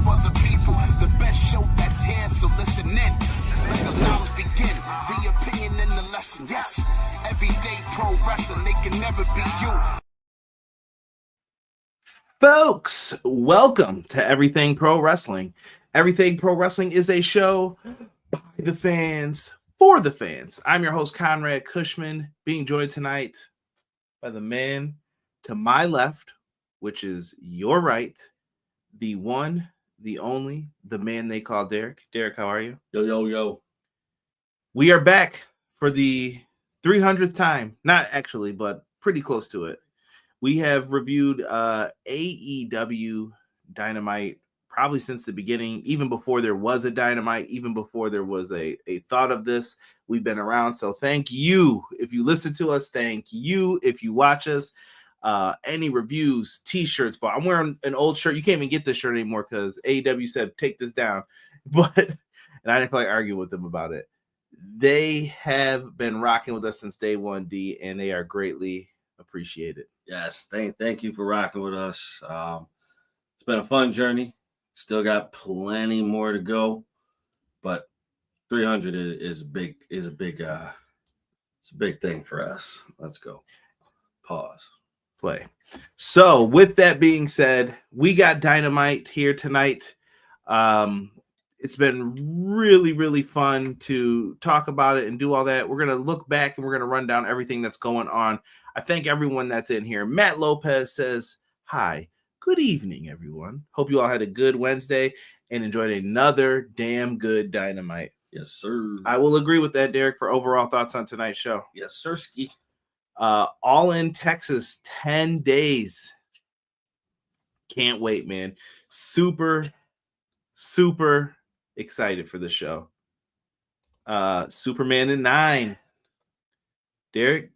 for the people. The best show that's here, so listen in. Let the knowledge begin. The opinion and the lesson. Yes, everyday pro wrestling, they can never be you. Folks, welcome to Everything Pro Wrestling. Everything Pro Wrestling is a show by the fans, for the fans. I'm your host, Conrad Cushman, being joined tonight by the man to my left, which is your right, the one, the only, the man they call Derek. Derek, how are you? Yo. We are back for the 300th time. Not actually, but pretty close to it. We have reviewed AEW Dynamite probably since the beginning, even before there was a Dynamite, even before there was a thought of this. We've been around, so thank you if you listen to us. Thank you if you watch us. Any reviews, t-shirts, but I'm wearing an old shirt. You can't even get this shirt anymore because AEW said take this down. But and I didn't feel like arguing with them about it. They have been rocking with us since day one, D, and they are greatly appreciated. Yes, thank you for rocking with us. It's been a fun journey. Still got plenty more to go, but 300 is a big thing for us. Let's go. Pause. Play. So with that being said, we got Dynamite here tonight. It's been really, really fun to talk about it and do all that. We're going to look back and we're going to run down everything that's going on. I thank everyone that's in here. Matt Lopez says, hi, good evening, everyone. Hope you all had a good Wednesday and enjoyed another damn good Dynamite. Yes, sir. I will agree with that, Derek, for overall thoughts on tonight's show. Yes, sir, ski. All in Texas, 10 days. Can't wait, man. Super excited for the show. Superman in 9. Derek,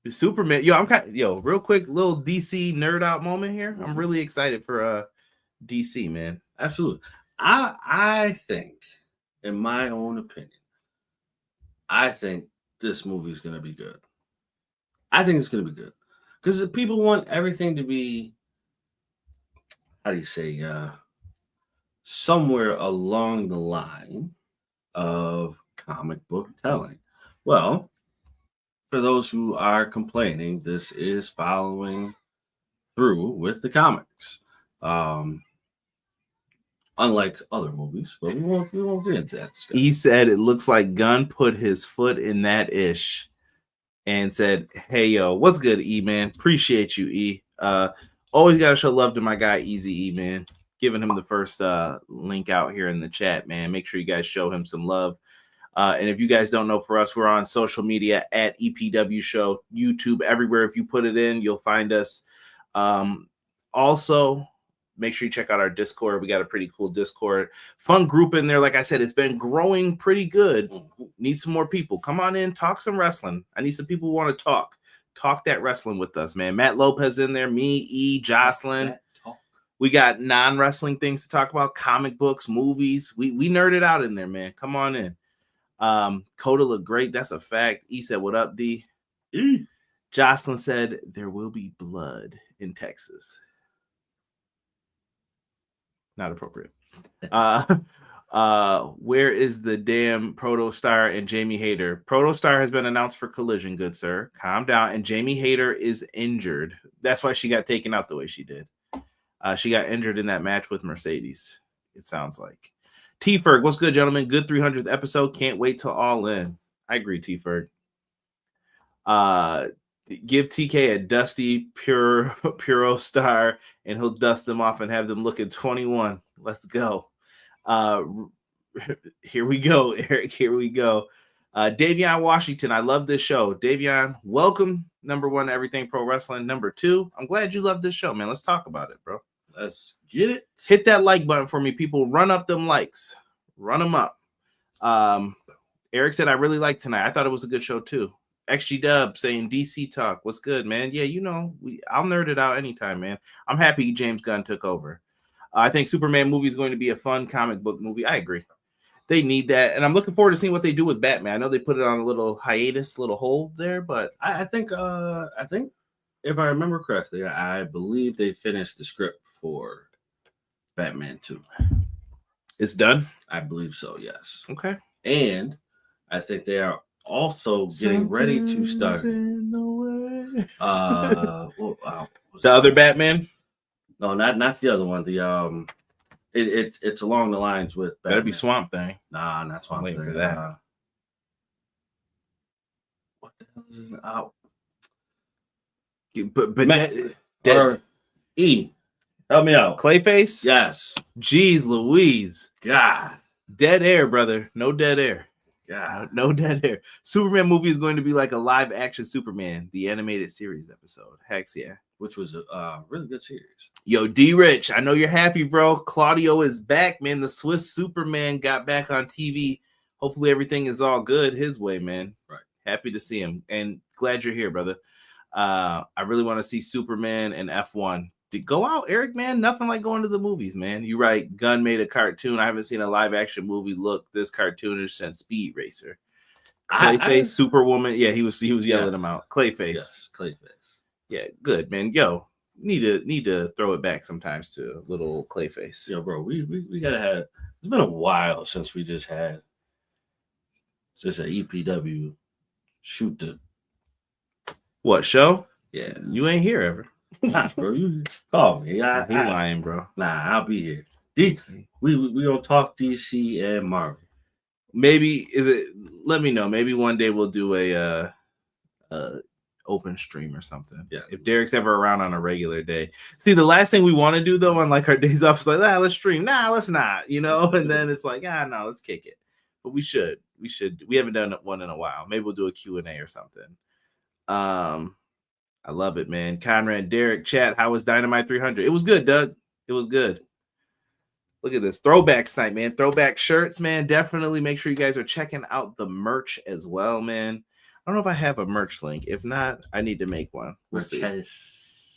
Superman. Real quick, little DC nerd out moment here. I'm really excited for DC, man. Absolutely. I think, in my own opinion, I think this movie is going to be good. I think it's going to be good because people want everything to be, how do you say, somewhere along the line of comic book telling. Well, for those who are complaining, this is following through with the comics. Unlike other movies, but we won't get into that discussion. He said it looks like Gunn put his foot in that ish and said, hey, yo, what's good, E, man? Appreciate you, E. Always got to show love to my guy, Easy E, man. Giving him the first link out here in the chat, man. Make sure you guys show him some love. And if you guys don't know, for us, we're on social media at EPW Show, YouTube, everywhere. If you put it in, you'll find us. Also, make sure you check out our Discord. We got a pretty cool Discord. Fun group in there. Like I said, it's been growing pretty good. Need some more people. Come on in, talk some wrestling. I need some people who want to talk. Talk that wrestling with us, man. Matt Lopez in there, me, E, Jocelyn. We got non-wrestling things to talk about, comic books, movies. We nerded out in there, man. Come on in. Kota looked great. That's a fact. E said, what up, D? E. Jocelyn said, there will be blood in Texas. Not appropriate. Where is the damn Protostar and Jamie Hayter? Protostar has been announced for Collision, good sir. Calm down. And Jamie Hayter is injured. That's why she got taken out the way she did. She got injured in that match with Mercedes, it sounds like. T-Ferg, what's good, gentlemen? Good 300th episode. Can't wait till All In. I agree, T-Ferg. Give TK a dusty Puro Star, and he'll dust them off and have them look at 21. Let's go. Here we go, Eric. Here we go. Davion Washington, I love this show. Davion, welcome. Number 1, Everything Pro Wrestling. Number 2, I'm glad you love this show, man. Let's talk about it, bro. Let's get it. Hit that like button for me, people. Run up them likes. Run them up. Eric said, I really liked tonight. I thought it was a good show, too. XG Dub saying DC talk. What's good, man? Yeah, you know, I'll nerd it out anytime, man. I'm happy James Gunn took over. I think Superman movie is going to be a fun comic book movie. I agree. They need that. And I'm looking forward to seeing what they do with Batman. I know they put it on a little hiatus, little hold there, but I think if I remember correctly, I believe they finished the script for Batman 2. It's done? I believe so, yes. Okay. And I think they are also getting ready to start. In the way. The other Batman? No, not the other one. The it's along the lines with Batman. Better be Swamp Thing. Nah, not Swamp Thing. For that. What the hell is it? Oh. But E. Help me out. Clayface? Yes. Jeez Louise. God. Dead air, brother. No dead air. God. No dead air. Superman movie is going to be like a live action Superman, the animated series episode. Heck yeah. Which was a really good series. Yo, D Rich, I know you're happy, bro. Claudio is back, man. The Swiss Superman got back on TV. Hopefully everything is all good his way, man. Right. Happy to see him. And glad you're here, brother. I really want to see Superman and F1. Go out, Eric, man. Nothing like going to the movies, man. You're right. Gunn made a cartoon. I haven't seen a live action movie look this cartoonish since Speed Racer. Clayface, Superwoman. Yeah, he was yelling them out. Clayface. Yes, Clayface. Yeah, good, man. Yo, need to throw it back sometimes to little Clayface. Yo, bro, we gotta have. It's been a while since we just had an EPW shoot the what show? Yeah, you ain't here ever. Nah, bro, you call me. He lying, bro. Nah, I'll be here. We gonna talk DC and Marvel. Maybe let me know. Maybe one day we'll do a open stream or something. Yeah. If Derek's ever around on a regular day. See, the last thing we want to do though on like our days off is like, let's stream. Nah, let's not, and then it's like, no, let's kick it. But we should. We haven't done one in a while. Maybe we'll do a Q&A or something. I love it, man. Conrad, Derek, chat. How was Dynamite 300? It was good, Doug. It was good. Look at this throwback night, man. Throwback shirts, man. Definitely make sure you guys are checking out the merch as well, man. I don't know if I have a merch link. If not, I need to make one. We'll see.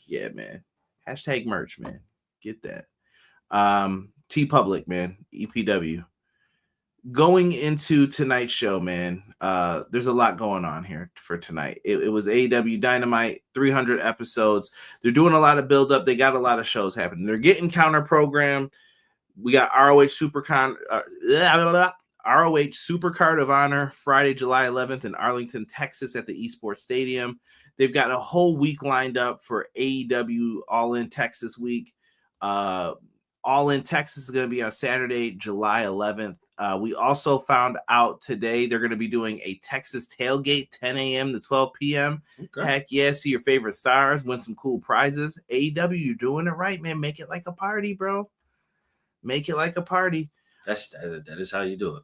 Yeah, man. Hashtag merch, man. Get that. T-Public, man. EPW. Going into tonight's show, man, there's a lot going on here for tonight. It was AEW Dynamite, 300 episodes. They're doing a lot of build-up. They got a lot of shows happening. They're getting counter-programmed. We got ROH Supercard of Honor Friday, July 11th in Arlington, Texas at the Esports Stadium. They've got a whole week lined up for AEW All In Texas week. All In Texas is going to be on Saturday, July 11th. We also found out today they're going to be doing a Texas tailgate, 10 a.m. to 12 p.m. Okay. Heck yeah, see your favorite stars, win some cool prizes. AEW, you're doing it right, man. Make it like a party, bro. Make it like a party. That is how you do it.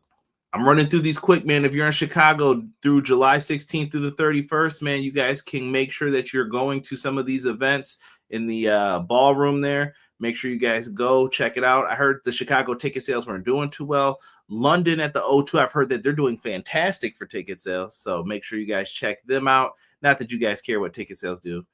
I'm running through these quick, man. If you're in Chicago through July 16th through the 31st, man, you guys can make sure that you're going to some of these events in the ballroom there. Make sure you guys go check it out. I heard the Chicago ticket sales weren't doing too well. London at the O2, I've heard that they're doing fantastic for ticket sales. So make sure you guys check them out. Not that you guys care what ticket sales do.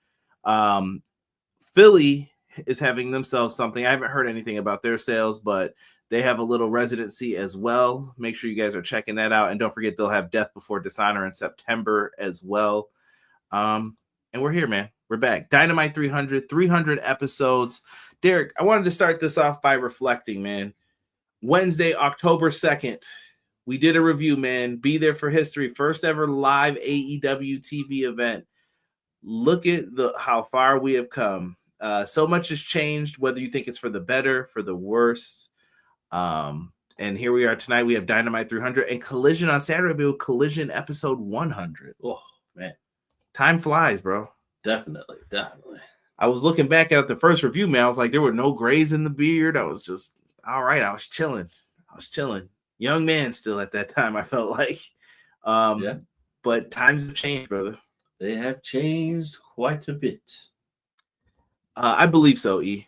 Philly is having themselves something. I haven't heard anything about their sales, but they have a little residency as well. Make sure you guys are checking that out. And don't forget, they'll have Death Before Dishonor in September as well. And we're here, man. We're back. Dynamite 300 episodes. Derek, I wanted to start this off by reflecting, man. Wednesday, October 2nd, we did a review, man. Be there for history. First ever live AEW TV event. Look at how far we have come. So much has changed, whether you think it's for the better, for the worse. And here we are tonight. We have Dynamite 300 and Collision on Saturday. Collision episode 100. Oh, man. Time flies, bro. Definitely. I was looking back at the first review, man. I was like, there were no grays in the beard. I was just, all right. I was chilling. Young man still at that time, I felt like. Yeah. But times have changed, brother. They have changed quite a bit. I believe so, E,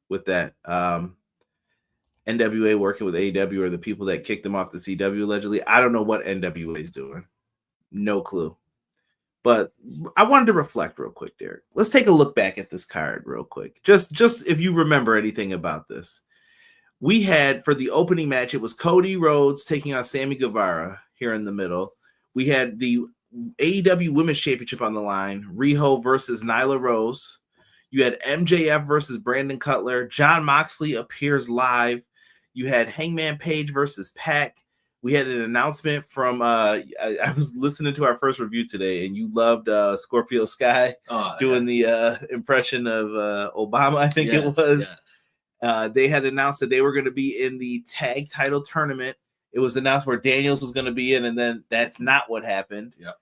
with that. NWA working with AEW are the people that kicked them off the CW, allegedly. I don't know what NWA is doing. No clue. But I wanted to reflect real quick, Derek. Let's take a look back at this card real quick. Just if you remember anything about this. We had, for the opening match, it was Cody Rhodes taking on Sammy Guevara here in the middle. We had the AEW Women's Championship on the line, Riho versus Nyla Rose. You had MJF versus Brandon Cutler. Jon Moxley appears live. You had Hangman Page versus Pac. We had an announcement from I was listening to our first review today, and you loved Scorpio Sky doing the impression of Obama, I think it was. Yes. They had announced that they were going to be in the tag title tournament. It was announced where Daniels was going to be in, and then that's not what happened. Yep.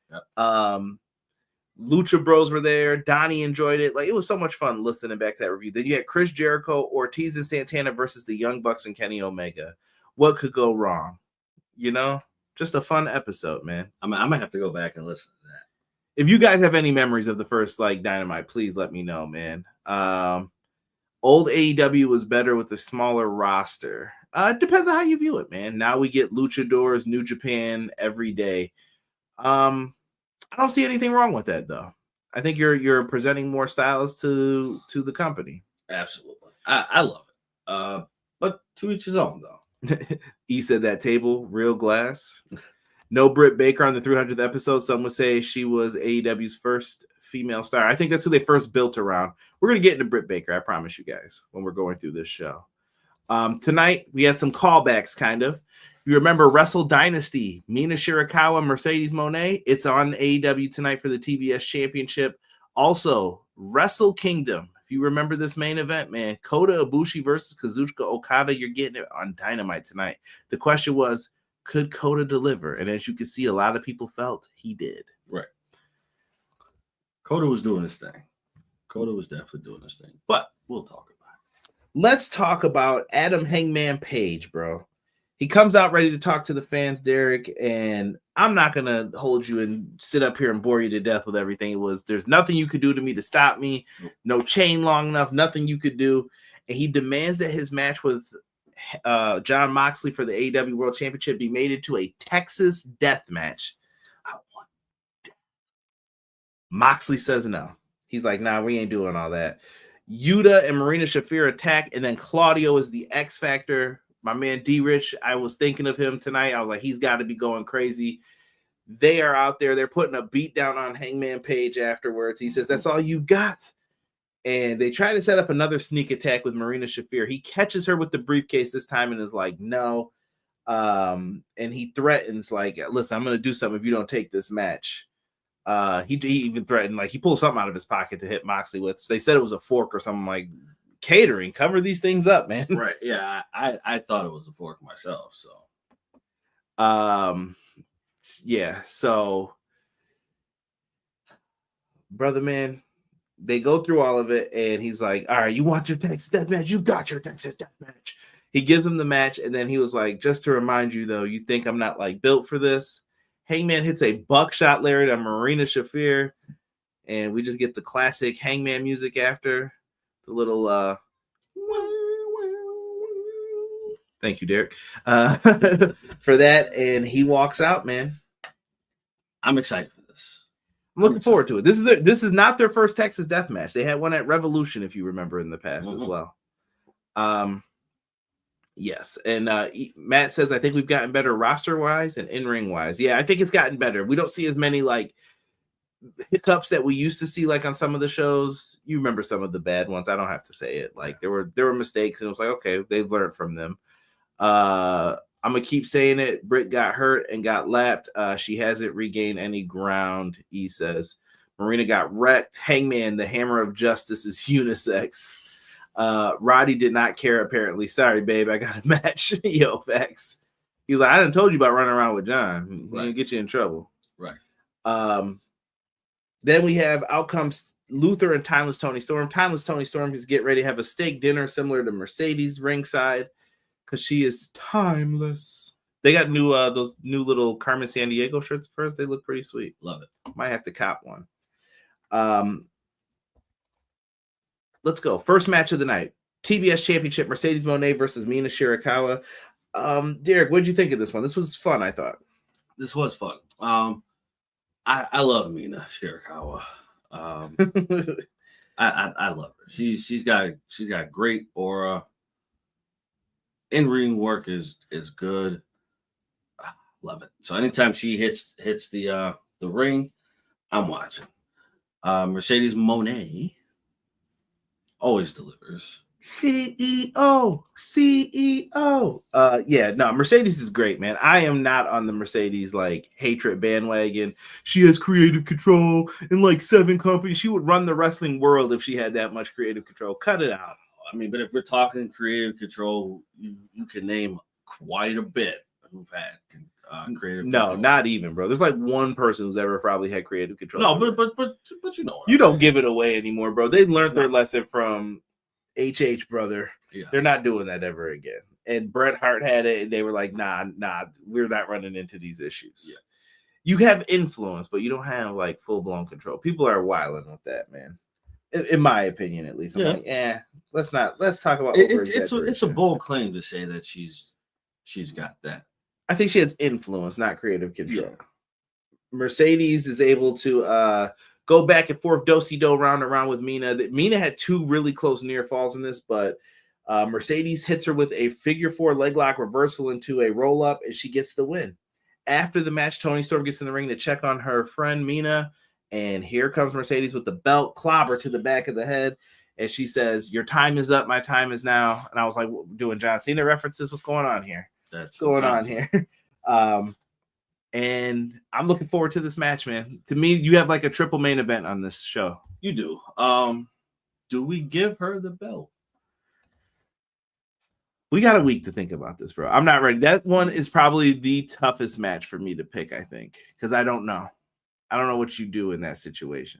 Lucha Bros were there. Donnie enjoyed it. Like, it was so much fun listening back to that review. Then you had Chris Jericho, Ortiz, and Santana versus the Young Bucks and Kenny Omega. What could go wrong? You know, just a fun episode, man. I'm gonna have to go back and listen to that. If you guys have any memories of the first like Dynamite, please let me know, man. Old AEW was better with a smaller roster. It depends on how you view it, man. Now we get luchadors, New Japan every day. I don't see anything wrong with that, though. I think you're presenting more styles to the company. Absolutely, I love it. But to each his own, though. He said that table, real glass. No Britt Baker on the 300th episode. Some would say she was AEW's first female star. I think that's who they first built around. We're going to get into Britt Baker, I promise you guys, when we're going through this show. Tonight, we had some callbacks, kind of. You remember Wrestle Dynasty, Mina Shirakawa, Mercedes Mone. It's on AEW tonight for the TBS Championship. Also, Wrestle Kingdom. If you remember this main event, man, Kota Ibushi versus Kazuchika Okada, you're getting it on Dynamite tonight. The question was, could Kota deliver? And as you can see, a lot of people felt he did. Right. Kota was doing his thing. Kota was definitely doing his thing. But we'll talk about it. Let's talk about Adam Hangman Page, bro. He comes out ready to talk to the fans, Derek, and I'm not going to hold you and sit up here and bore you to death with everything. It was, there's nothing you could do to me to stop me. No chain long enough, nothing you could do. And he demands that his match with Jon Moxley for the AEW World Championship be made into a Texas death match. I want death. Moxley says no. He's like, nah, we ain't doing all that. Yuta and Marina Shafir attack, and then Claudio is the X Factor. My man D-Rich, I was thinking of him tonight. I was like, he's got to be going crazy. They are out there. They're putting a beat down on Hangman Page afterwards. He says, that's all you got. And they try to set up another sneak attack with Marina Shafir. He catches her with the briefcase this time and is like, no. And he threatens, like, listen, I'm going to do something if you don't take this match. He even threatened, like, he pulled something out of his pocket to hit Moxley with. They said it was a fork or something, like, catering, cover these things up, man. Right. Yeah, I thought it was a fork myself. So yeah, so brother, man, they go through all of it, and he's like, all right, you want your Texas death match? You got your Texas death match. He gives him the match, and then he was like, just to remind you, though, you think I'm not like built for this? Hangman hits a buckshot lariat on Marina Shafir, and we just get the classic Hangman music after. The little thank you, Derek, for that, and he walks out, man. I'm excited for this. I'm looking forward to it. This is not their first Texas death match. They had one at Revolution, if you remember, in the past as well. Yes, and Matt says, I think we've gotten better roster wise and in ring wise. Yeah, I think it's gotten better. We don't see as many like hiccups that we used to see, like on some of the shows. You remember some of the bad ones. I don't have to say it. Like there were mistakes, and it was like, okay, they've learned from them. I'm gonna keep saying it. Britt got hurt and got lapped. She hasn't regained any ground. He says Marina got wrecked. Hangman, the hammer of justice, is unisex. Roddy did not care apparently. Sorry, babe, I got a match. Yo, facts. He was like, I done told you about running around with John. He didn't get you in trouble. Right. Then we have outcomes Luther and Timeless Tony Storm. Timeless Tony Storm is getting ready to have a steak dinner similar to Mercedes ringside because she is timeless. They got those new little Carmen Sandiego shirts first. They look pretty sweet. Love it. Might have to cop one. Let's go. First match of the night. TBS Championship, Mercedes Mone versus Mina Shirakawa. Derek, what did you think of this one? This was fun, I thought. This was fun. I love Mina Shirakawa. I love her. She's got great aura. In-ring work is good. Love it. So anytime she hits the ring, I'm watching. Mercedes Mone always delivers. CEO. Yeah, no, Mercedes is great, man. I am not on the Mercedes like hatred bandwagon. She has creative control in like 7 companies. She would run the wrestling world if she had that much creative control. Cut it out. I mean, but if we're talking creative control, you can name quite a bit who've had creative control. No, not even, bro. There's like one person who's ever probably had creative control. No, but you know what you I'm don't saying. give it away anymore, bro. They learned their No. lesson from HH, brother. Yes. They're not doing that ever again. And Bret Hart had it, and they were like, nah, we're not running into these issues. Yeah. You have influence, but you don't have like full-blown control. People are wilding with that, man. In my opinion, at least. I'm like, let's talk about it's a bold claim to say that she's got that. I think she has influence, not creative control. Yeah. Mercedes is able to go back and forth, do-si-do, round and round with Mina. Mina had 2 really close near falls in this, but Mercedes hits her with a figure 4 leg lock reversal into a roll-up, and she gets the win. After the match, Toni Storm gets in the ring to check on her friend Mina, and here comes Mercedes with the belt, clobber to the back of the head, and she says, "Your time is up, my time is now." And I was like, doing John Cena references, what's going on here? That's going on here. And I'm looking forward to this match, man. To me, you have like a triple main event on this show. You do. Do we give her the belt? We got a week to think about this, bro. I'm not ready. That one is probably the toughest match for me to pick, I think, because I don't know. I don't know what you do in that situation.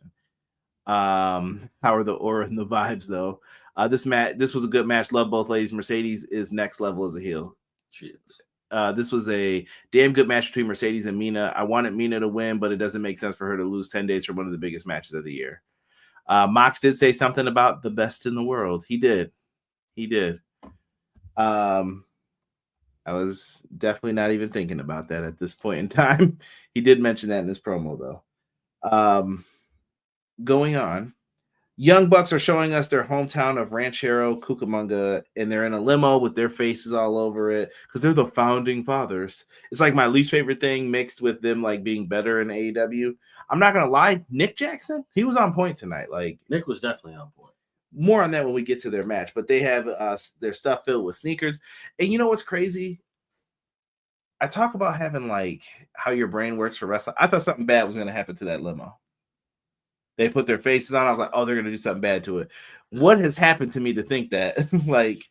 How are the aura and the vibes, though? This was a good match. Love both ladies. Mercedes is next level as a heel. She is. This was a damn good match between Mercedes and Mina. I wanted Mina to win, but it doesn't make sense for her to lose 10 days from one of the biggest matches of the year. Mox did say something about the best in the world. He did. I was definitely not even thinking about that at this point in time. He did mention that in his promo, though. Going on, Young Bucks are showing us their hometown of Ranchero Cucamonga, and they're in a limo with their faces all over it because they're the founding fathers. It's like my least favorite thing mixed with them like being better in AEW. I'm not gonna lie, Nick Jackson, he was on point tonight. Like Nick was definitely on point. More on that when we get to their match, but they have their stuff filled with sneakers. And you know what's crazy? I talk about having like how your brain works for wrestling. I thought something bad was going to happen to that limo. They put their faces on. I was like, oh, they're going to do something bad to it. What has happened to me to think that? Like,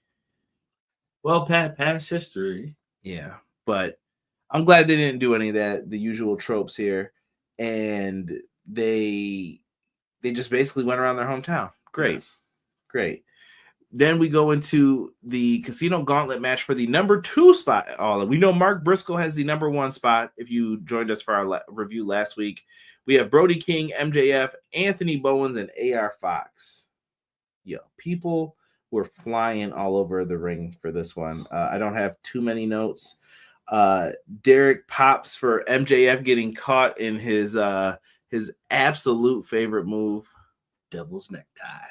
well, past history. Yeah, but I'm glad they didn't do any of that, the usual tropes here. And they just basically went around their hometown. Great. Yes. Great. Then we go into the Casino Gauntlet match for the number 2 spot. We know Mark Briscoe has the number 1 spot. If you joined us for our review last week, we have Brody King, MJF, Anthony Bowens, and AR Fox. Yo, people were flying all over the ring for this one. I don't have too many notes. Derek pops for MJF getting caught in his absolute favorite move, Devil's Necktie.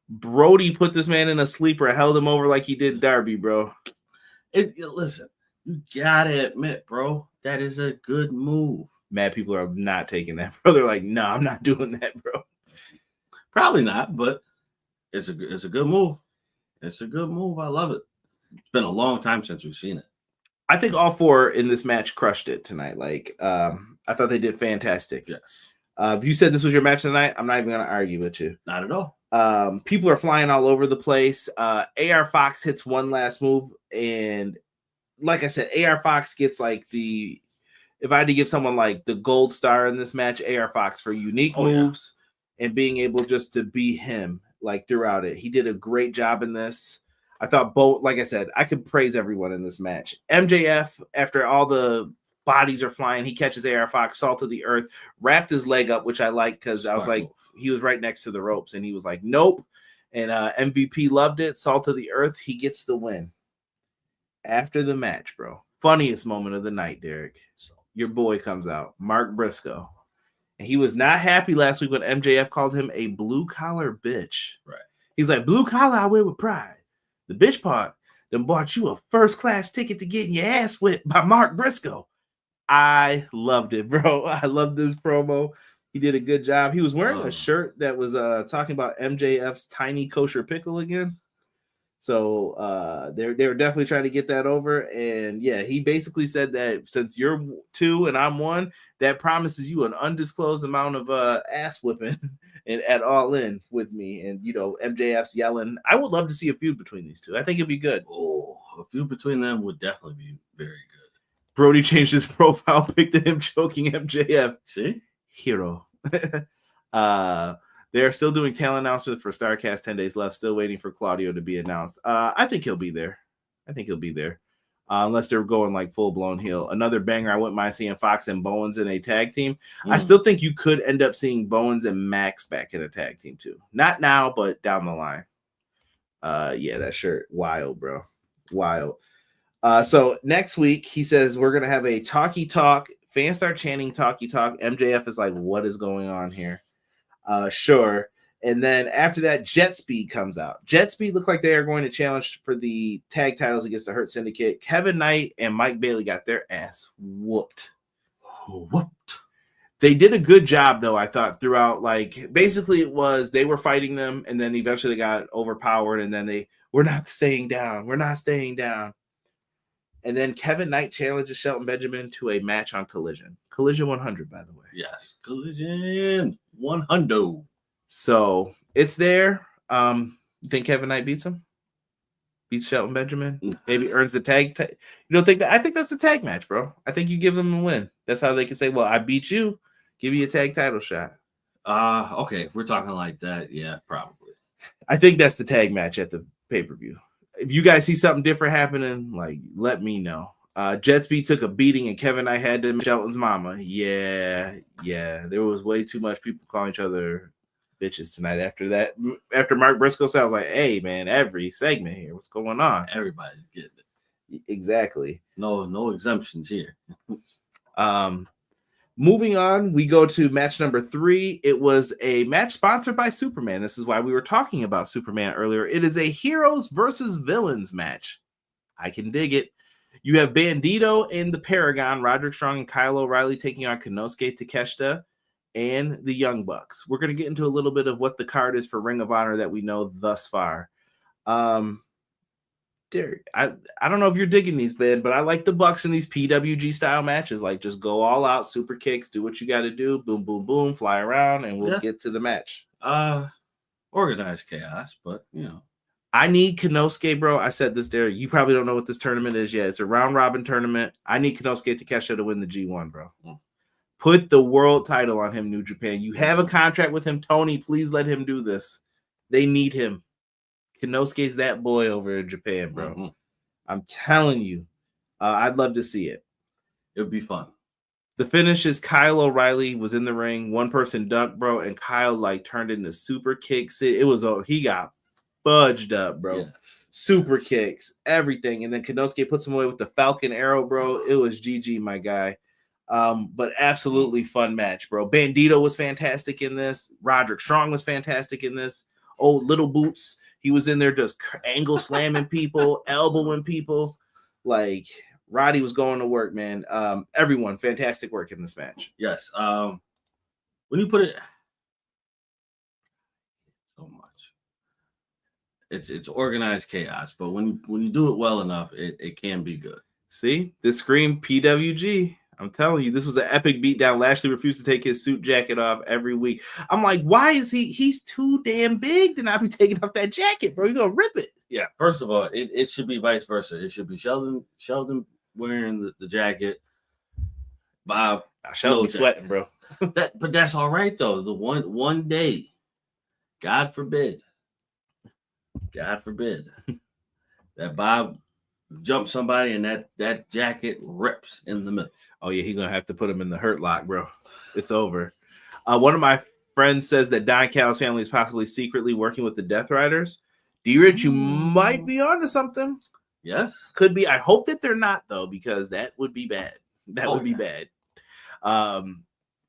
Brody put this man in a sleeper, held him over like he did Darby, bro. Listen, you gotta admit, bro, that is a good move. Mad people are not taking that, bro. They're like, no, I'm not doing that, bro. Probably not, but it's a good move. It's a good move. I love it. It's been a long time since we've seen it. I think all 4 in this match crushed it tonight. Like, I thought they did fantastic. Yes. If you said this was your match tonight, I'm not even going to argue with you. Not at all. People are flying all over the place. AR Fox hits one last move, and like I said, AR Fox gets like if I had to give someone like the gold star in this match, AR Fox for unique moves and being able just to be him like throughout it. He did a great job in this. I thought like I said, I could praise everyone in this match. MJF, after all the bodies are flying, he catches AR Fox, salt to the earth, wrapped his leg up, which I like because I was like, he was right next to the ropes and he was like, nope. And MVP loved it. Salt to the earth. He gets the win. After the match, bro. Funniest moment of the night, Derek. Your boy comes out, Mark Briscoe. And he was not happy last week when MJF called him a blue-collar bitch. Right. He's like, blue collar, I wear with pride. The bitch part done bought you a first-class ticket to getting your ass whipped by Mark Briscoe. I loved it, bro. I love this promo. He did a good job. He was wearing a shirt that was talking about MJF's tiny kosher pickle again. So they were definitely trying to get that over. And yeah, he basically said that since you're 2 and I'm 1, that promises you an undisclosed amount of ass whipping and at All In with me. And MJF's yelling. I would love to see a feud between these two. I think it'd be good. Oh, a feud between them would definitely be very good. Brody changed his profile pic to him choking MJF. See? Hero. They're still doing talent announcements for StarCast 10 days left. Still waiting for Claudio to be announced. I think he'll be there. Unless they're going like full blown heel. Another banger. I wouldn't mind seeing Fox and Bowens in a tag team. I still think you could end up seeing Bowens and Max back in a tag team too. Not now, but down the line. Yeah, that shirt. Wild, bro. Wild. So next week, he says we're going to have a talkie talk. Fans start chanting talkie talk. MJF is like, what is going on here? Sure. And then after that, Jet Speed comes out. Jet Speed look like they are going to challenge for the tag titles against the Hurt Syndicate. Kevin Knight and Mike Bailey got their ass whooped. They did a good job, though, I thought, throughout. Like, basically, it was they were fighting them, and then eventually they got overpowered, and then we're not staying down. We're not staying down. And then Kevin Knight challenges Shelton Benjamin to a match on Collision. Collision 100, by the way. Yes, Collision 100. So it's there. You think Kevin Knight beats him? Beats Shelton Benjamin? Maybe earns the tag. You don't think that? I think that's a tag match, bro. I think you give them a win. That's how they can say, well, I beat you. Give you a tag title shot. Okay. If we're talking like that, yeah, probably. I think that's the tag match at the pay-per-view. If you guys see something different happening, like, let me know. Jet Speed took a beating and Kevin Knight had to Shelton's mama. Yeah. There was way too much people calling each other bitches tonight after that. After Mark Briscoe said, I was like, hey, man, every segment here. What's going on? Everybody's getting it. Exactly. No exemptions here. Moving on, we go to match number 3. It was a match sponsored by Superman. This is why we were talking about Superman earlier. It is a heroes versus villains match. I can dig it. You have Bandito and the Paragon, Roderick Strong and Kyle O'Reilly taking on Konosuke Takeshita and the Young Bucks. We're going to get into a little bit of what the card is for Ring of Honor that we know thus far. Derek, I don't know if you're digging these, man, but I like the Bucks in these PWG style matches. Like, just go all out, super kicks, do what you got to do, boom, boom, boom, fly around, and we'll get to the match. Organized chaos, but I need Konosuke, bro. I said this there. You probably don't know what this tournament is yet. It's a round robin tournament. I need Konosuke Takeshita to win the G1, bro. Put the world title on him, New Japan. You have a contract with him, Tony. Please let him do this. They need him. Konosuke's that boy over in Japan, bro. I'm telling you. I'd love to see it. It would be fun. The finish is Kyle O'Reilly was in the ring. One person ducked, bro, and Kyle turned into super kicks. He got fudged up, bro. Yes. Super kicks, everything. And then Konosuke puts him away with the Falcon Arrow, bro. It was GG, my guy. But absolutely fun match, bro. Bandito was fantastic in this. Roderick Strong was fantastic in this. Oh, Little Boots. He was in there just angle slamming people, elbowing people. Like, Roddy was going to work, man. Everyone, fantastic work in this match. Yes. When you put it so much, it's organized chaos, but when you do it well enough, it can be good. See, this scream PWG. I'm telling you, this was an epic beatdown. Lashley refused to take his suit jacket off every week. I'm like, why is he's too damn big to not be taking off that jacket, bro? You're gonna rip it. Yeah, first of all, it should be vice versa. It should be Sheldon wearing the jacket. Bob Sheldon sweating, bro. But that's all right though. The one day, God forbid, that Bob jump somebody and that jacket rips in the middle. Oh yeah, he's gonna have to put him in the hurt lock, bro. It's over. One of my friends says that Don Callis' family is possibly secretly working with the Death Riders. D-Rich, you might be onto something. Yes, could be. I hope that they're not though, because that would be bad. That would be bad.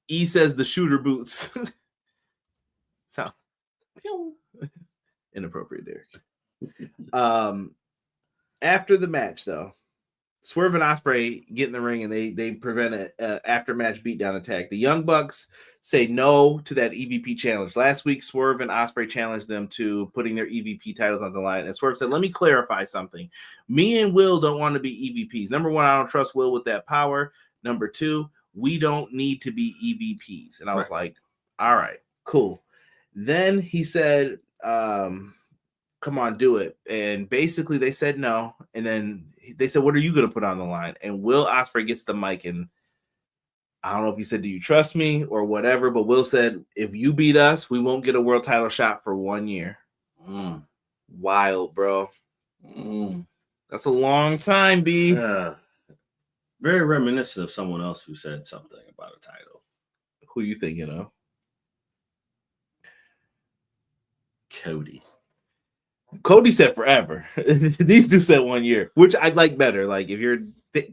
E says the shooter boots. So inappropriate, Derek. After the match, though, Swerve and Ospreay get in the ring and they prevent an after match beatdown attack. The Young Bucks say no to that EVP challenge. Last week, Swerve and Ospreay challenged them to putting their EVP titles on the line. And Swerve said, let me clarify something. Me and Will don't want to be EVPs. Number one, I don't trust Will with that power. Number two, we don't need to be EVPs. And I was like, all right, cool. Then he said, come on, do it. And basically they said no. And then they said, what are you going to put on the line? And Will Ospreay gets the mic. And I don't know if he said, do you trust me or whatever? But Will said, if you beat us, we won't get a world title shot for 1 year. Wild, bro. That's a long time, B. Very reminiscent of someone else who said something about a title. Who you thinking of? Cody said forever. These two said 1 year, which I like better. Like if you're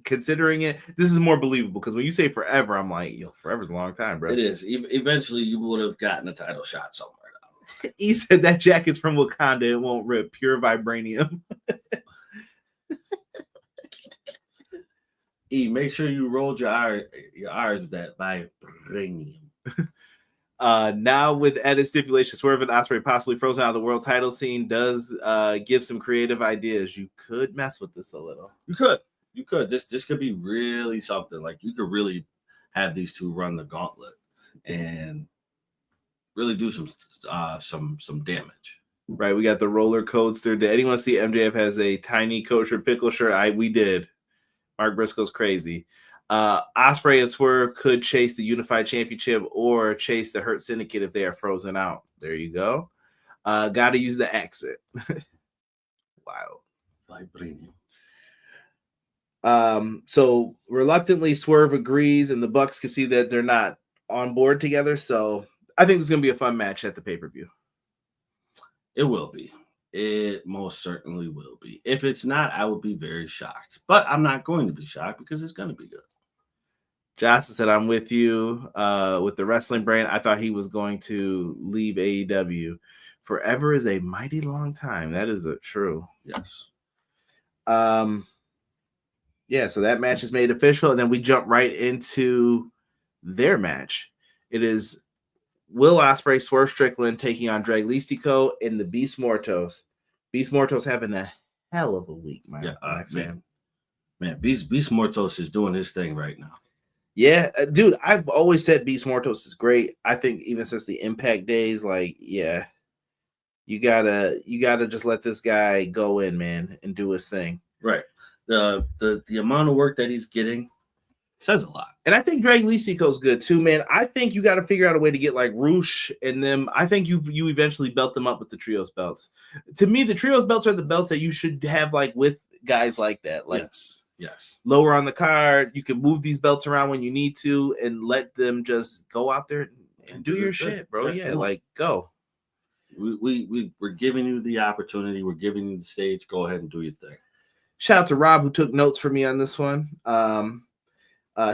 considering it, this is more believable because when you say forever, I'm like, yo, forever's a long time, bro. It is. Eventually, you would have gotten a title shot somewhere. He said that jacket's from Wakanda. It won't rip. Pure vibranium. Make sure you rolled your R's with that vibranium. Now with added stipulation, Swerve and Ospreay possibly frozen out of the world title scene does give some creative ideas. You could mess with this a little. You could. This could be really something. Like you could really have these two run the gauntlet and really do some damage. Right. We got the roller coaster. Did anyone see MJF has a tiny kosher pickle shirt? We did. Mark Briscoe's crazy. Ospreay and Swerve could chase the Unified Championship or chase the Hurt Syndicate if they are frozen out. There you go. Got to use the exit. Wow. Vibranium. So reluctantly, Swerve agrees, and the Bucks can see that they're not on board together. So I think it's going to be a fun match at the pay-per-view. It will be. It most certainly will be. If it's not, I would be very shocked. But I'm not going to be shocked because it's going to be good. Jocelyn said, I'm with you with the wrestling brand. I thought he was going to leave AEW. Forever is a mighty long time. That is true. Yes. Yeah, so that match is made official, and then we jump right into their match. It is Will Ospreay, Swerve Strickland taking on Drag Listico and the Beast Mortos. Beast Mortos having a hell of a week, my fan. Man, Beast Mortos is doing his thing right now. Yeah, dude, I've always said Beast Mortos is great. I think even since the Impact days, like, yeah, you gotta just let this guy go in, man, and do his thing. Right. The amount of work that he's getting says a lot. And I think Drag Listico's good too, man. I think you got to figure out a way to get like Roosh and them. I think you eventually belt them up with the Trios belts. To me, the Trios belts are the belts that you should have like with guys like that. Like, yes. Lower on the card, you can move these belts around when you need to and let them just go out there and do your shit, bro. Yeah, like go. We're giving you the opportunity. We're giving you the stage. Go ahead and do your thing. Shout out to Rob who took notes for me on this one.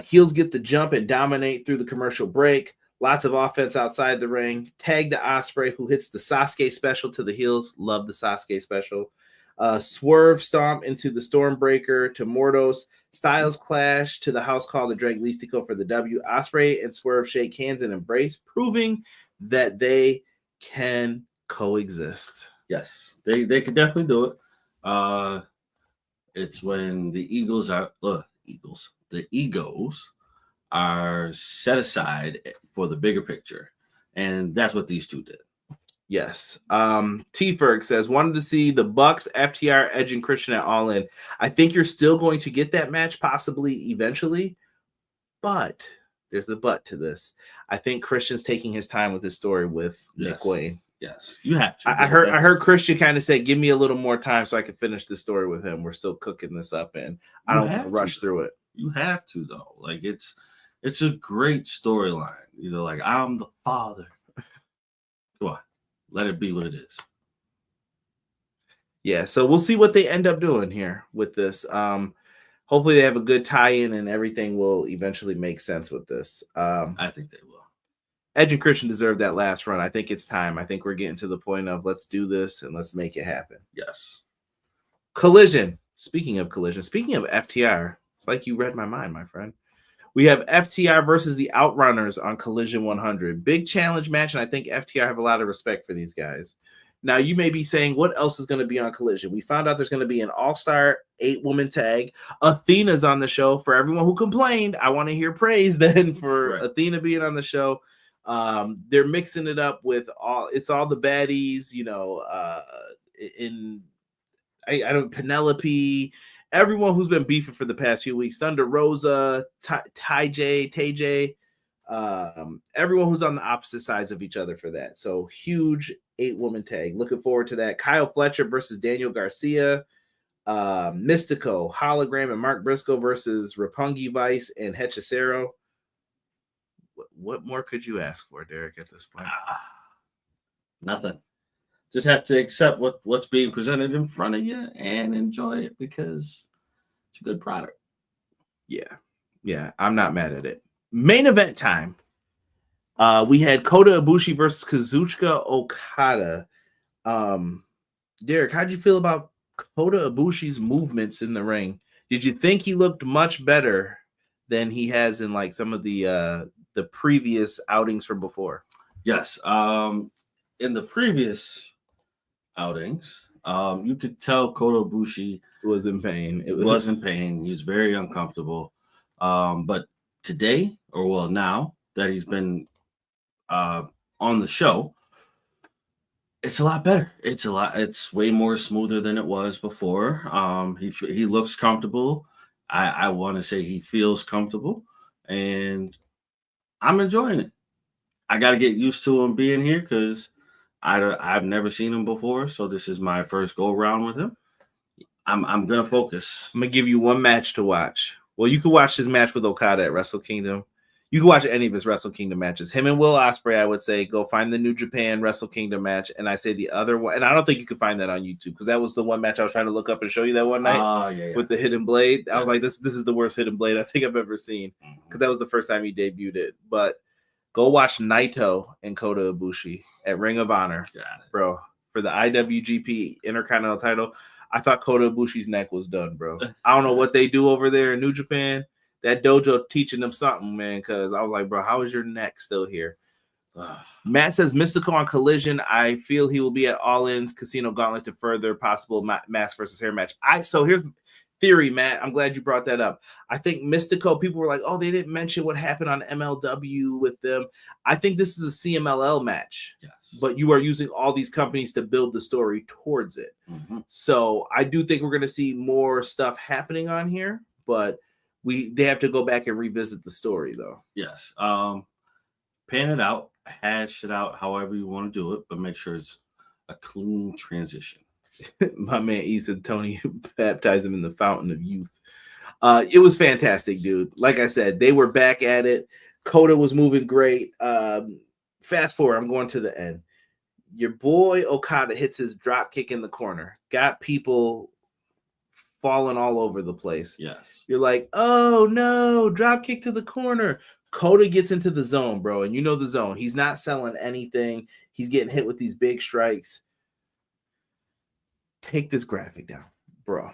Heels get the jump and dominate through the commercial break. Lots of offense outside the ring. Tag to Ospreay, who hits the Sasuke special to the heels. Love the Sasuke special. Swerve stomp into the Stormbreaker to Mortos. Styles clash to the house call to Drag Listico for the W. Ospreay and Swerve shake hands and embrace, proving that they can coexist. Yes, they can definitely do it. It's when the egos are set aside for the bigger picture, and that's what these two did. Yes. T-Ferg says, wanted to see the Bucks, FTR, Edge, and Christian at All In. I think you're still going to get that match possibly eventually, but there's a but to this. I think Christian's taking his time with his story with Nick Wayne. Yes, you have to. I heard Christian kind of say, give me a little more time so I can finish this story with him. We're still cooking this up, and I don't want to rush through it. You have to, though. Like, it's a great storyline. You know, like, I'm the father. Come on. Let it be what it is. Yeah, so we'll see what they end up doing here with this. Hopefully they have a good tie-in and everything will eventually make sense with this. I think they will. Edge and Christian deserve that last run. I think it's time. I think we're getting to the point of let's do this and let's make it happen. Yes. Collision. speaking of Collision, speaking of FTR, it's like you read my mind, my friend. We have FTR versus the Outrunners on Collision 100. Big challenge match, and I think FTR have a lot of respect for these guys. Now, you may be saying, what else is going to be on Collision? We found out there's going to be an all-star 8-woman tag. Athena's on the show. For everyone who complained, I want to hear praise then for Athena being on the show. They're mixing it up with all the baddies, I don't Penelope, everyone who's been beefing for the past few weeks, Thunder Rosa, Tay, everyone who's on the opposite sides of each other for that. So huge 8-woman tag. Looking forward to that. Kyle Fletcher versus Daniel Garcia, Mystico, Hologram, and Mark Briscoe versus Roppongi Vice and Hechicero. What more could you ask for, Derek, at this point? Nothing. Just have to accept what's being presented in front of you and enjoy it because it's a good product. Yeah, I'm not mad at it. Main event time. We had Kota Ibushi versus Kazuchika Okada. Derek, how'd you feel about Kota Ibushi's movements in the ring? Did you think he looked much better than he has in like some of the previous outings from before? Yes. In the previous outings, you could tell Kota Ibushi was in pain. It was in pain. He was very uncomfortable. But today, now that he's been on the show, it's a lot better. It's way more smoother than it was before. He looks comfortable. I want to say he feels comfortable, and I'm enjoying it. I got to get used to him being here because I've never seen him before, so this is my first go around with him. I'm gonna focus. I'm gonna give you one match to watch. Well, you can watch his match with Okada at Wrestle Kingdom. You can watch any of his Wrestle Kingdom matches. Him and Will Ospreay, I would say, go find the New Japan Wrestle Kingdom match. And I say the other one, and I don't think you can find that on YouTube because that was the one match I was trying to look up and show you that one night with the hidden blade. I was like, this is the worst hidden blade I think I've ever seen because that was the first time he debuted it. But go watch Naito and Kota Ibushi at Ring of Honor, bro, for the IWGP Intercontinental title. I thought Kota Ibushi's neck was done, bro. I don't know what they do over there in New Japan. That dojo teaching them something, man, because I was like, bro, how is your neck still here? Matt says Mystical on Collision. I feel he will be at All In's Casino Gauntlet to further possible mask versus hair match. So here's theory, Matt. I'm glad you brought that up. I think Mystico, people were like, oh, they didn't mention what happened on MLW with them. I think this is a CMLL match, but you are using all these companies to build the story towards it. So I do think we're going to see more stuff happening on here, but they have to go back and revisit the story, though. Yes. Pan it out, hash it out however you want to do it, but make sure it's a clean transition. My man E said Tony baptized him in the fountain of youth. It was fantastic, dude. Like I said, they were back at it. Kota was moving great. Fast forward, I'm going to the end. Your boy Okada hits his drop kick in the corner. Got people falling all over the place. Yes. You're like, oh no, drop kick to the corner. Kota gets into the zone, bro. And you know the zone. He's not selling anything. He's getting hit with these big strikes. Take this graphic down, bro.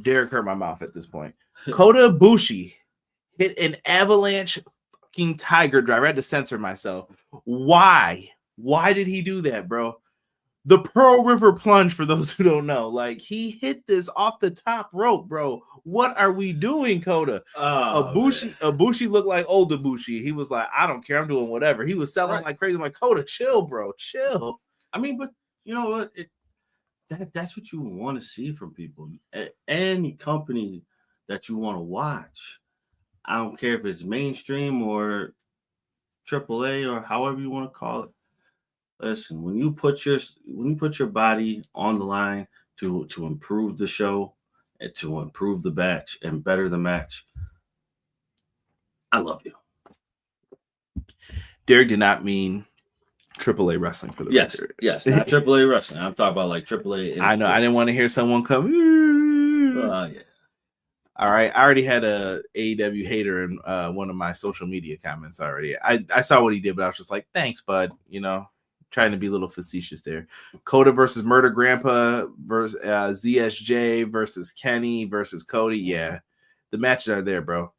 Derek hurt my mouth at this point. Kota Ibushi hit an avalanche fucking tiger drive. I had to censor myself. Why? Why did he do that, bro? The Pearl River plunge, for those who don't know. Like, he hit this off the top rope, bro. What are we doing, Kota? Ibushi looked like old Ibushi. He was like, I don't care. I'm doing whatever. He was selling like crazy. I'm like, Kota, chill, bro. Chill. I mean, but you know what? That's what you want to see from people. Any company that you want to watch. I don't care if it's mainstream or AAA or however you want to call it. Listen, when you put your body on the line to improve the show and to improve the match and better the match, I love you. Derek did not mean AAA wrestling for the record. Yes, not AAA wrestling. I'm talking about like AAA. I know. I didn't want to hear someone come. Yeah. All right. I already had a AEW hater in one of my social media comments already. I saw what he did, but I was just like, thanks, bud. You know, trying to be a little facetious there. Kota versus Murder Grandpa versus ZSJ versus Kenny versus Cody. Yeah, the matches are there, bro.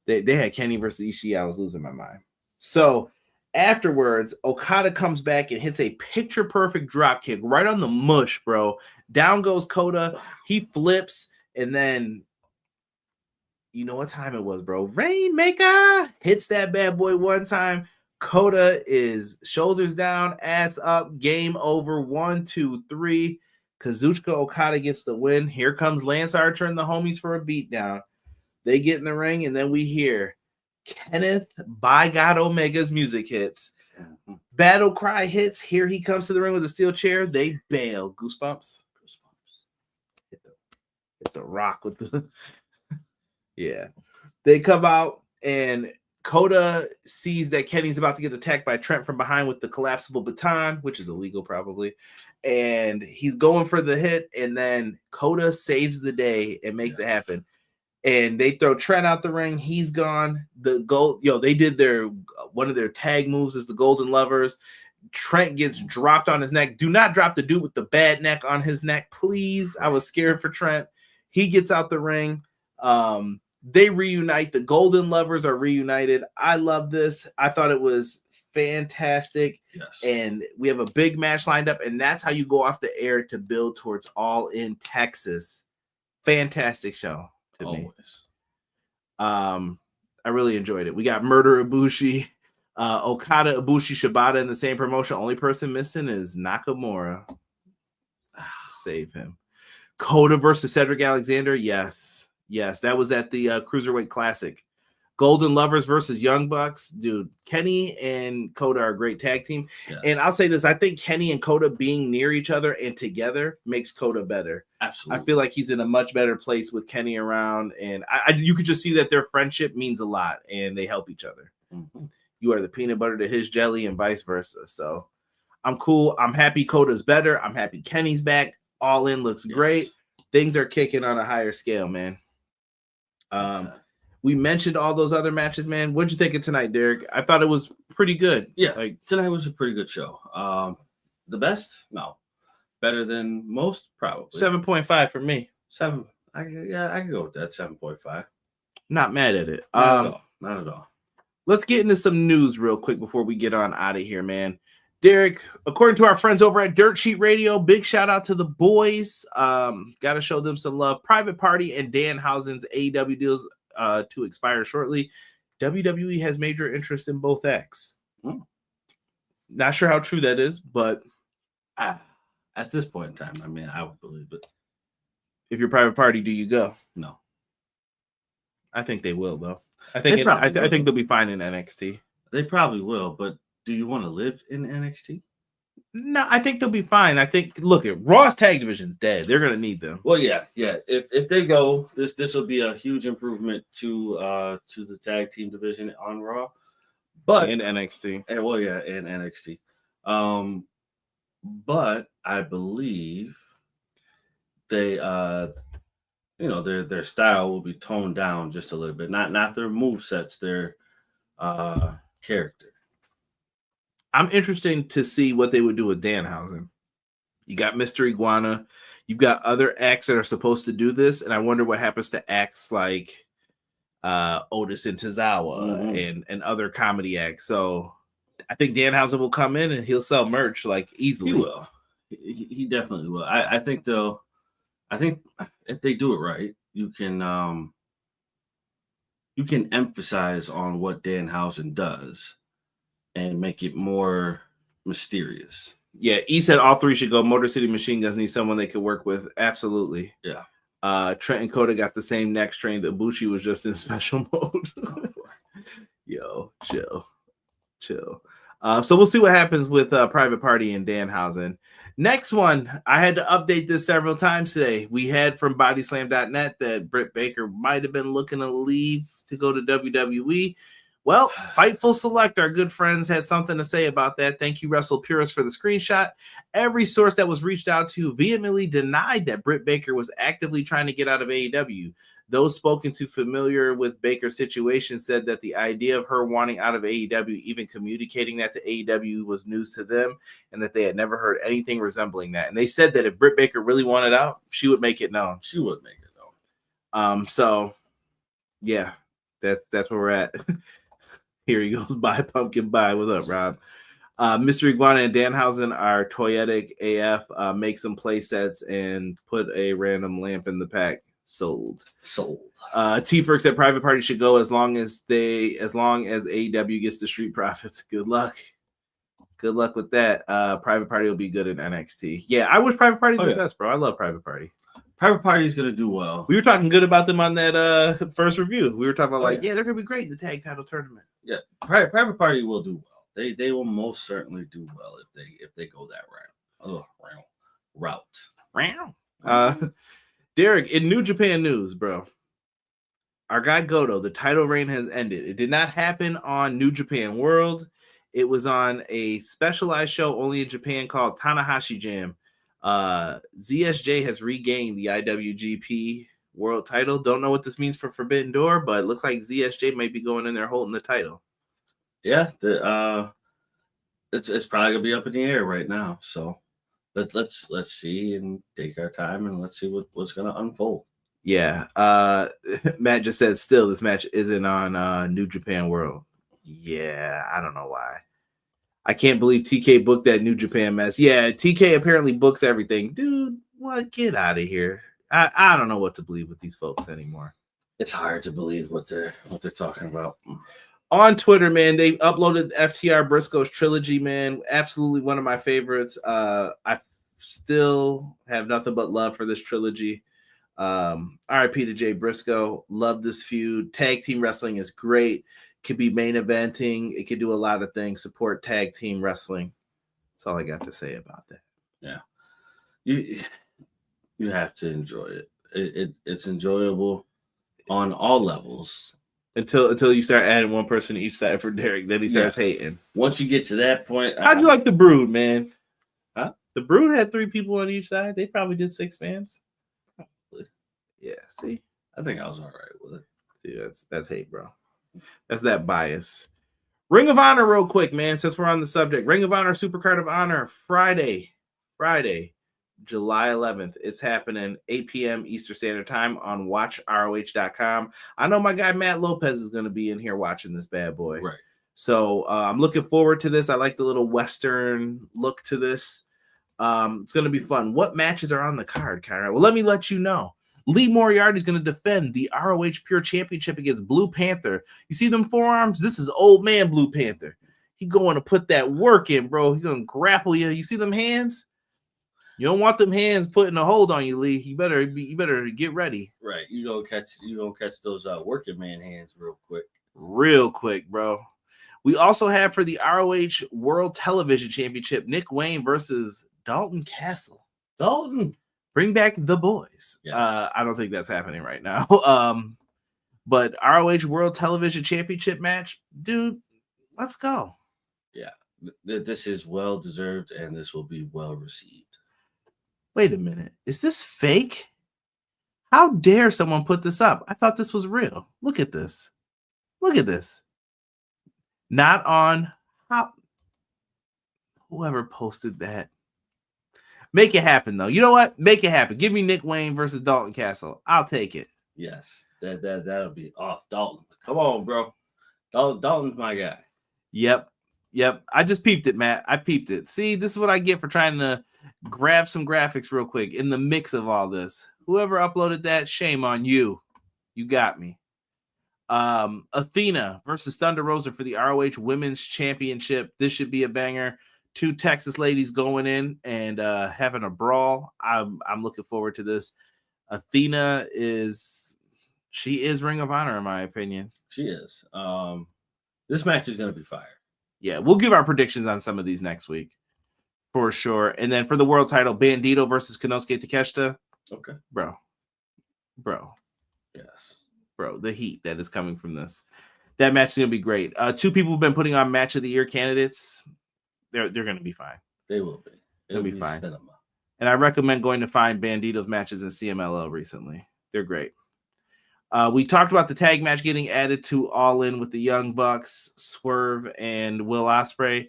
They had Kenny versus Ishii. I was losing my mind. So afterwards, Okada comes back and hits a picture perfect drop kick right on the mush, bro. Down goes Kota. He flips, and then you know what time it was, bro. Rainmaker hits that bad boy one time. Kota is shoulders down, ass up, game over. 1, 2, 3. Kazuchika Okada gets the win. Here comes Lance Archer and the homies for a beatdown. They get in the ring, and then we hear Kenneth by God Omega's music hits. Battle cry hits. Here he comes to the ring with a steel chair. They bail. Goosebumps. Hit the rock with the yeah. They come out, and Kota sees that Kenny's about to get attacked by Trent from behind with the collapsible baton, which is illegal probably. And he's going for the hit, and then Kota saves the day and makes it happen. And they throw Trent out the ring. He's gone. The gold, they did one of their tag moves is the Golden Lovers. Trent gets dropped on his neck. Do not drop the dude with the bad neck on his neck, please. I was scared for Trent. He gets out the ring. They reunite. The Golden Lovers are reunited. I love this. I thought it was fantastic. Yes. And we have a big match lined up, and that's how you go off the air to build towards All In Texas. Fantastic show. Always. I really enjoyed it. We got Murder Ibushi, Okada, Ibushi, Shibata in the same promotion. Only person missing is Nakamura. Save him. Kota versus Cedric Alexander. Yes, that was at the Cruiserweight Classic. Golden Lovers versus Young Bucks. Dude, Kenny and Kota are a great tag team. Yes. And I'll say this. I think Kenny and Kota being near each other and together makes Kota better. Absolutely. I feel like he's in a much better place with Kenny around. And you could just see that their friendship means a lot and they help each other. Mm-hmm. You are the peanut butter to his jelly and vice versa. So I'm cool. I'm happy Kota's better. I'm happy Kenny's back. All In looks great. Things are kicking on a higher scale, man. We mentioned all those other matches, man. What'd you think of tonight, Derek? I thought it was pretty good. Yeah, tonight was a pretty good show. The best? No. Better than most? Probably. 7.5 for me. 7. I can go with that. 7.5. Not mad at it. Not at all. Let's get into some news real quick before we get on out of here, man. Derek, according to our friends over at Dirt Sheet Radio, big shout out to the boys. Got to show them some love. Private Party and Danhausen's AEW deals to expire shortly. WWE has major interest in both acts. Not sure how true that is, but at this point in time, I mean, I would believe it. If you're Private Party, do you go? No. I think they will, though. I think they'll be fine in NXT. They probably will, but do you want to live in NXT? No, I think they'll be fine. I think, look, Raw's tag division's dead. They're gonna need them. Well, yeah. If they go, this will be a huge improvement to the tag team division on Raw, but in NXT. And in NXT. But I believe they their style will be toned down just a little bit. Not their movesets, their character. I'm interested to see what they would do with Danhausen. You got Mr. Iguana. You've got other acts that are supposed to do this, and I wonder what happens to acts like Otis and Tozawa and other comedy acts. So I think Danhausen will come in and he'll sell merch like easily. He will. He definitely will. I think if they do it right, you can emphasize on what Danhausen does and make it more mysterious. Yeah, E said all three should go. Motor City Machine Guns need someone they could work with. Absolutely. Yeah. Trent and Kota got the same neck strain. The Ibushi was just in special mode. Yo, chill. So we'll see what happens with Private Party and Danhausen. Next one, I had to update this several times today. We had from bodyslam.net that Britt Baker might have been looking to leave to go to WWE. Well, Fightful Select, our good friends, had something to say about that. Thank you, Wrestle Purist, for the screenshot. Every source that was reached out to vehemently denied that Britt Baker was actively trying to get out of AEW. Those spoken to familiar with Baker's situation said that the idea of her wanting out of AEW, even communicating that to AEW, was news to them, and that they had never heard anything resembling that. And they said that if Britt Baker really wanted out, she would make it known. She would make it known. So yeah, that's where we're at. Here he goes. Bye, pumpkin. Bye. What's up, Rob? Mr. Iguana and Danhausen are toyetic AF. Make some play sets and put a random lamp in the pack. Sold. T-Ferg said Private Party should go as long as AEW gets the street profits. Good luck with that. Private Party will be good in NXT. Yeah, I wish Private Party's the best, bro. I love Private Party. Private Party is gonna do well. We were talking good about them on that first review. We were talking about they're gonna be great in the tag title tournament. Yeah, Private Party will do well. They will most certainly do well if they go that route. Derek, in New Japan news, bro, our guy Goto, the title reign has ended. It did not happen on New Japan World. It was on a specialized show only in Japan called Tanahashi Jam. ZSJ has regained the IWGP World title. Don't know what this means for Forbidden Door, but it looks like ZSJ might be going in there holding the title. Yeah, it's probably gonna be up in the air right now. So let's see and take our time and let's see what's gonna unfold. Yeah. Matt just said still this match isn't on New Japan World. Yeah, I don't know why. I can't believe TK booked that New Japan mess. Yeah, TK apparently books everything. Dude, what? Get out of here. I don't know what to believe with these folks anymore. It's hard to believe what they're talking about. On Twitter, man, they uploaded FTR Briscoe's trilogy, man. Absolutely one of my favorites. I still have nothing but love for this trilogy. RIP to Jay Briscoe. Love this feud. Tag team wrestling is great. Could be main eventing. It could do a lot of things. Support tag team wrestling. That's all I got to say about that. Yeah. You have to enjoy it. It's enjoyable on all levels. Until you start adding one person to each side for Derek, then he starts hating. Once you get to that point, how'd you like the Brood, man? Huh? The Brood had 3 people on each side. They probably did 6 fans. Probably. Yeah. See, I think I was all right with it. Dude, that's hate, bro. That's that bias. Ring of Honor, real quick, man. Since we're on the subject, Ring of Honor Supercard of Honor Friday, July 11th. It's happening 8 p.m. Eastern Standard Time on WatchROH.com. I know my guy Matt Lopez is going to be in here watching this bad boy. Right. So I'm looking forward to this. I like the little Western look to this. It's going to be fun. What matches are on the card, Kyra? Well, let me let you know. Lee Moriarty is going to defend the ROH Pure Championship against Blue Panther. You see them forearms? This is old man Blue Panther. He going to put that work in, bro. He's going to grapple you. You see them hands? You don't want them hands putting a hold on you, Lee. You better get ready. Right. You gonna catch those working man hands real quick, bro. We also have for the ROH World Television Championship, Nick Wayne versus Dalton Castle. Dalton, bring back the boys. Yes. I don't think that's happening right now. But ROH World Television Championship match, dude, let's go. Yeah, this is well deserved, and this will be well received. Wait a minute. Is this fake? How dare someone put this up? I thought this was real. Look at this. Look at this. Not on whoever posted that. Make it happen, though. You know what? Make it happen. Give me Nick Wayne versus Dalton Castle. I'll take it. Yes. That'll be Dalton. Come on, bro. Dalton's my guy. Yep. I just peeped it, Matt. I peeped it. See, this is what I get for trying to grab some graphics real quick in the mix of all this. Whoever uploaded that, shame on you. You got me. Athena versus Thunder Rosa for the ROH Women's Championship. This should be a banger. 2 Texas ladies going in and having a brawl. I'm looking forward to this. Athena is Ring of Honor, in my opinion. She is. This match is going to be fire. Yeah, we'll give our predictions on some of these next week for sure. And then for the world title, Bandito versus Konosuke Takeshita. Okay. Bro. Yes. Bro, the heat that is coming from this. That match is going to be great. 2 people have been putting on match of the year candidates. They're going to be fine. They will be. They'll be fine. Cinema. And I recommend going to find Bandito's matches in CMLL recently. They're great. We talked about the tag match getting added to All In with the Young Bucks, Swerve, and Will Ospreay.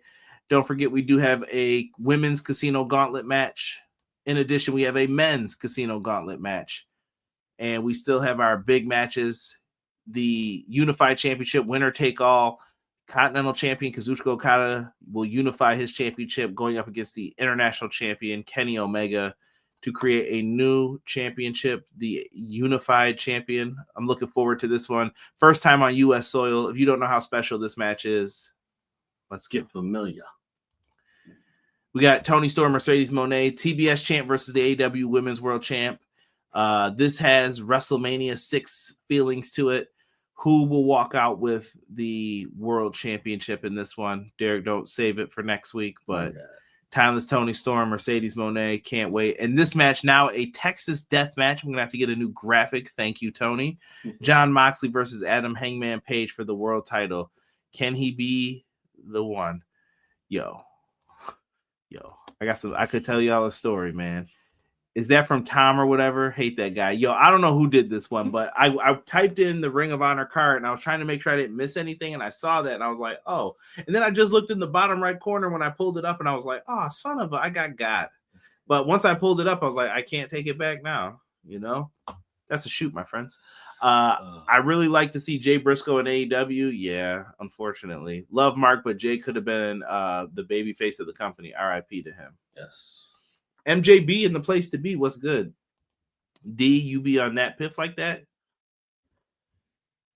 Don't forget, we do have a women's casino gauntlet match. In addition, we have a men's casino gauntlet match. And we still have our big matches. The Unified Championship, winner take all. Continental Champion Kazuchika Okada will unify his championship going up against the International Champion Kenny Omega to create a new championship, the Unified Champion. I'm looking forward to this one. First time on U.S. soil. If you don't know how special this match is, let's get familiar. We got Toni Storm, Mercedes Moné, TBS champ versus the AEW Women's World Champ. This has WrestleMania 6 feelings to it. Who will walk out with the World Championship in this one? Derek, don't save it for next week, but Timeless Toni Storm, Mercedes Moné, can't wait. And this match now a Texas death match. I'm going to have to get a new graphic. Thank you, Tony. John Moxley versus Adam Hangman Page for the world title. Can he be the one? Yo, I could tell y'all a story, man. Is that from Tom or whatever? Hate that guy. Yo, I don't know who did this one, but I typed in the Ring of Honor card and I was trying to make sure I didn't miss anything. And I saw that and I was like, oh. And then I just looked in the bottom right corner when I pulled it up and I was like, oh, son of a, I got. But once I pulled it up, I was like, I can't take it back now. You know, that's a shoot, my friends. I really like to see Jay Briscoe in AEW. Yeah, unfortunately. Love Mark, but Jay could have been the baby face of the company. RIP to him. Yes. MJB in the place to be. What's good? D, you be on that piff like that?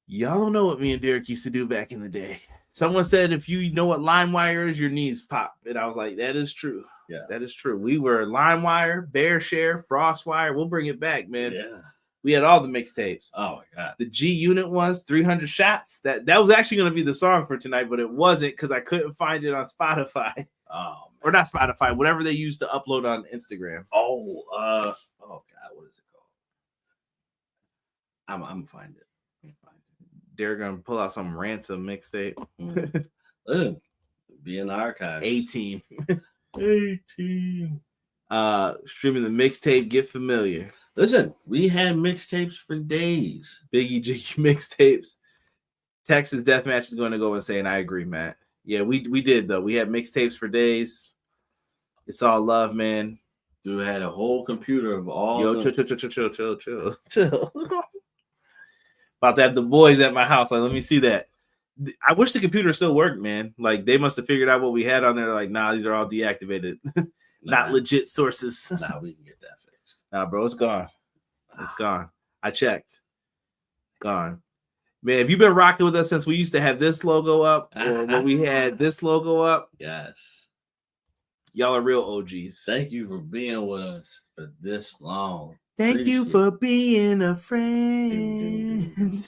Y'all don't know what me and Derek used to do back in the day. Someone said, if you know what LimeWire is, your knees pop. And I was like, that is true. Yeah, that is true. We were LimeWire, BearShare, FrostWire. We'll bring it back, man. Yeah. We had all the mixtapes. Oh, my God. The G Unit ones, 300 Shots. That was actually going to be the song for tonight, but it wasn't because I couldn't find it on Spotify. Oh, or not Spotify, whatever they use to upload on Instagram. Oh God, what is it called? I'm gonna find it. They're gonna pull out some ransom mixtape. Be in the archives. A-Team. A-Team. Streaming the mixtape, get familiar. Listen, we had mixtapes for days. Biggie Jiggy mixtapes. Texas Deathmatch is going to go insane. I agree, Matt. Yeah, we did though. We had mixtapes for days. It's all love, man. Dude had a whole computer of all. Yo, chill. About to have the boys at my house. Like, let me see that. I wish the computer still worked, man. Like, they must have figured out what we had on there. Like, nah, these are all deactivated. Not legit sources. Nah, we can get that fixed. Nah, bro, it's gone. It's gone. I checked. Gone. Man, have you been rocking with us since we used to have this logo up or when we had this logo up? Yes. Y'all are real OGs. Thank you for being with us for this long. Thank you for being a friend.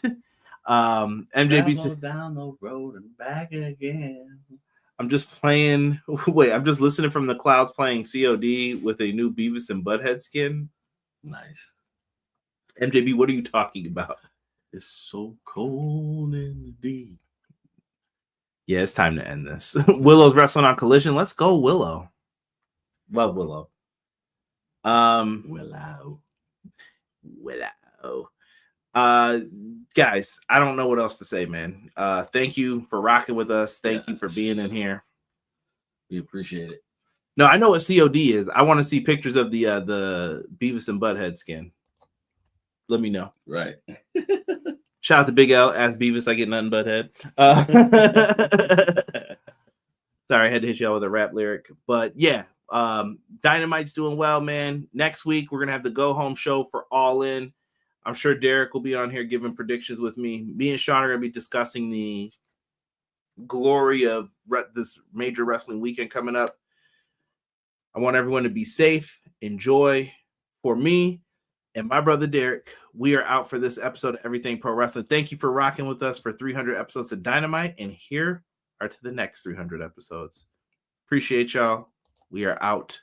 MJB said, down the road and back again. I'm just playing. Wait, I'm just listening from the clouds playing COD with a new Beavis and Butthead skin. Nice. MJB, what are you talking about? It's so cold in the deep. Yeah, it's time to end this. Willow's wrestling on Collision. Let's go, Willow. Love Willow. Willow. Guys, I don't know what else to say, man. Thank you for rocking with us. Thank you for being in here. We appreciate it. No, I know what COD is. I want to see pictures of the Beavis and Butthead skin. Let me know. Right. Shout out to Big L. Ask Beavis, I get nothing but head. Sorry, I had to hit y'all with a rap lyric. But yeah, Dynamite's doing well, man. Next week, we're going to have the go-home show for All In. I'm sure Derek will be on here giving predictions with me. Me and Sean are going to be discussing the glory of this major wrestling weekend coming up. I want everyone to be safe, enjoy. For me and my brother Derek, we are out for this episode of Everything Pro Wrestling. Thank you for rocking with us for 300 episodes of Dynamite, and here are to the next 300 episodes. Appreciate y'all. We are out.